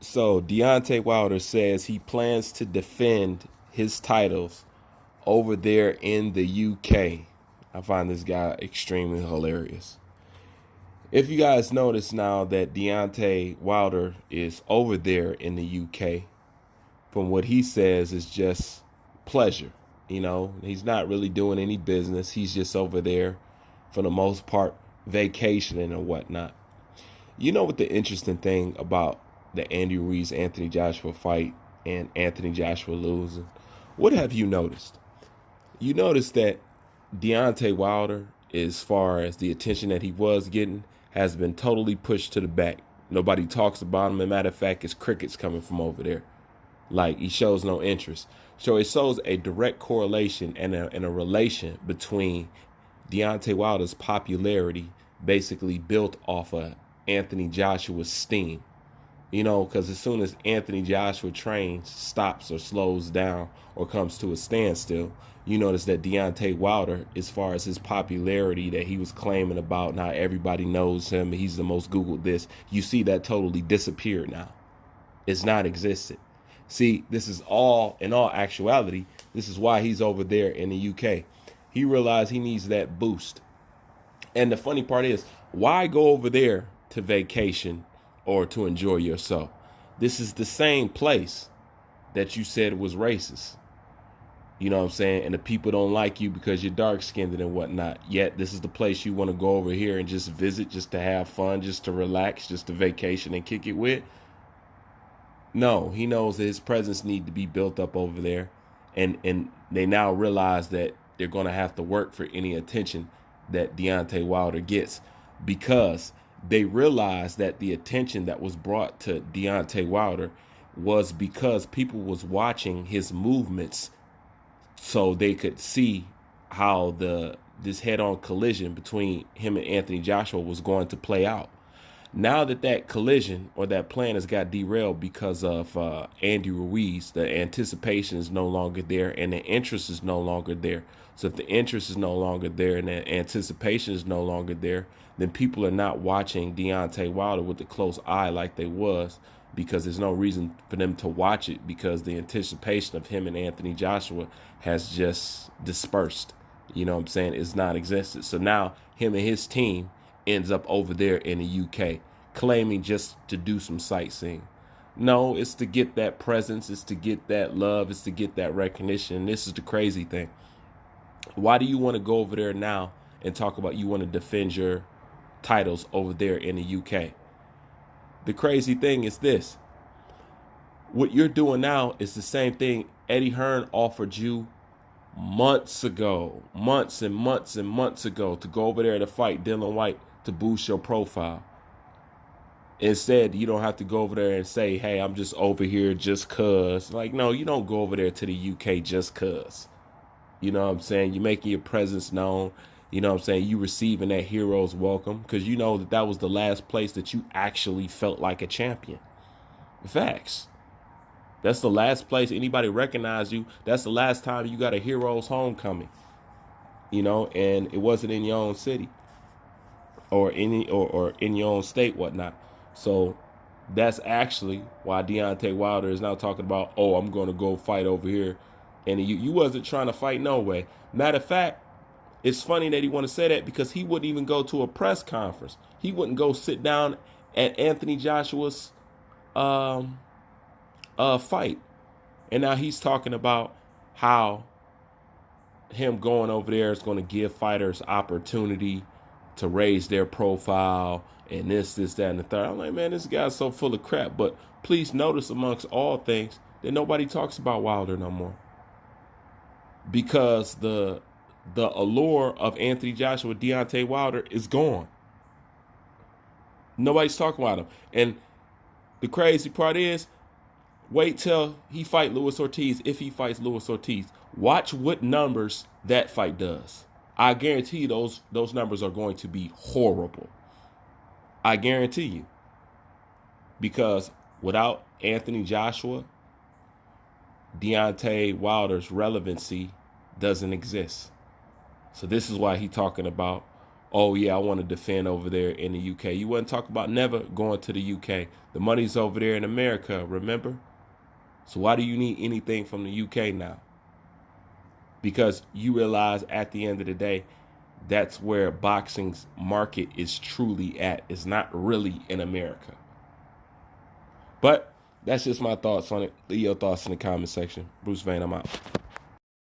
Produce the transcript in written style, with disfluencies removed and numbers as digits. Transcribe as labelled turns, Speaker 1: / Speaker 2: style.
Speaker 1: So Deontay Wilder says he plans to defend his titles over there in the UK. I find this guy extremely hilarious. If you guys notice now that Deontay Wilder is over there in the UK, from what he says is just pleasure. He's not really doing any business. He's just over there for the most part vacationing and whatnot. You know what the interesting thing about the Andy Ruiz Anthony Joshua fight and Anthony Joshua losing? What have you noticed? You noticed that Deontay Wilder, as far as the attention that he was getting, has been totally pushed to the back. Nobody talks about him. As a matter of fact, it's crickets coming from over there. Like, he shows no interest. So it shows a direct correlation and a relation between Deontay Wilder's popularity basically built off of Anthony Joshua's steam. Because as soon as Anthony Joshua trains, stops or slows down or comes to a standstill, you notice that Deontay Wilder, as far as his popularity that he was claiming about, now everybody knows him, he's the most Googled this, you see that totally disappeared now. It's not existed. See, this is all, in all actuality, this is why he's over there in the UK. He realized he needs that boost. And the funny part is, why go over there to vacation or to enjoy yourself? This is the same place that you said was racist. You know what I'm saying? And the people don't like you because you're dark skinned and whatnot. Yet this is the place you want to go over here and just visit, just to have fun, just to relax, just to vacation and kick it with. No, he knows that his presence needs to be built up over there. And they now realize that they're going to have to work for any attention that Deontay Wilder gets, because they realized that the attention that was brought to Deontay Wilder was because people was watching his movements so they could see how this head-on collision between him and Anthony Joshua was going to play out. Now that collision or that plan has got derailed because of Andy Ruiz, the anticipation is no longer there and the interest is no longer there. So if the interest is no longer there and the anticipation is no longer there, then people are not watching Deontay Wilder with a close eye like they was, because there's no reason for them to watch it, because the anticipation of him and Anthony Joshua has just dispersed. You know what I'm saying? It's non-existent. So now him and his team ends up over there in the UK claiming just to do some sightseeing. No, it's to get that presence. It's to get that love. It's to get that recognition. And this is the crazy thing. Why do you want to go over there now and talk about you want to defend your titles over there in the UK? The crazy thing is this. What you're doing now is the same thing Eddie Hearn offered you months ago, months and months and months ago, to go over there to fight Dylan White to boost your profile. Instead, you don't have to go over there and say, hey, I'm just over here just cuz. Like, no, you don't go over there to the UK just cuz. You know what I'm saying? You're making your presence known. You know what I'm saying? You receiving that hero's welcome, because you know that was the last place that you actually felt like a champion. Facts. That's the last place anybody recognized you. That's the last time you got a hero's homecoming. And it wasn't in your own city or in your own state, whatnot. So that's actually why Deontay Wilder is now talking about, oh, I'm going to go fight over here. And you wasn't trying to fight no way. Matter of fact, it's funny that he want to say that, because he wouldn't even go to a press conference. He wouldn't go sit down at Anthony Joshua's fight. And now he's talking about how him going over there is going to give fighters opportunity to raise their profile and this, that, and the third. I'm like, man, this guy's so full of crap. But please notice, amongst all things, that nobody talks about Wilder no more, because the allure of Anthony Joshua, Deontay Wilder, is gone. Nobody's talking about him. And the crazy part is, wait till he fight Luis Ortiz. If he fights Luis Ortiz, watch what numbers that fight does. I guarantee you those numbers are going to be horrible. I guarantee you. Because without Anthony Joshua, Deontay Wilder's relevancy doesn't exist. So this is why he's talking about oh yeah, I want to defend over there in the UK. You wouldn't talk about never going to the UK. The money's over there in America, remember? So why do you need anything from the UK now? Because you realize at the end of the day, that's where boxing's market is truly at. It's not really in America. But that's just my thoughts on it. Leave your thoughts in the comment section. Bruce Vane, I'm out.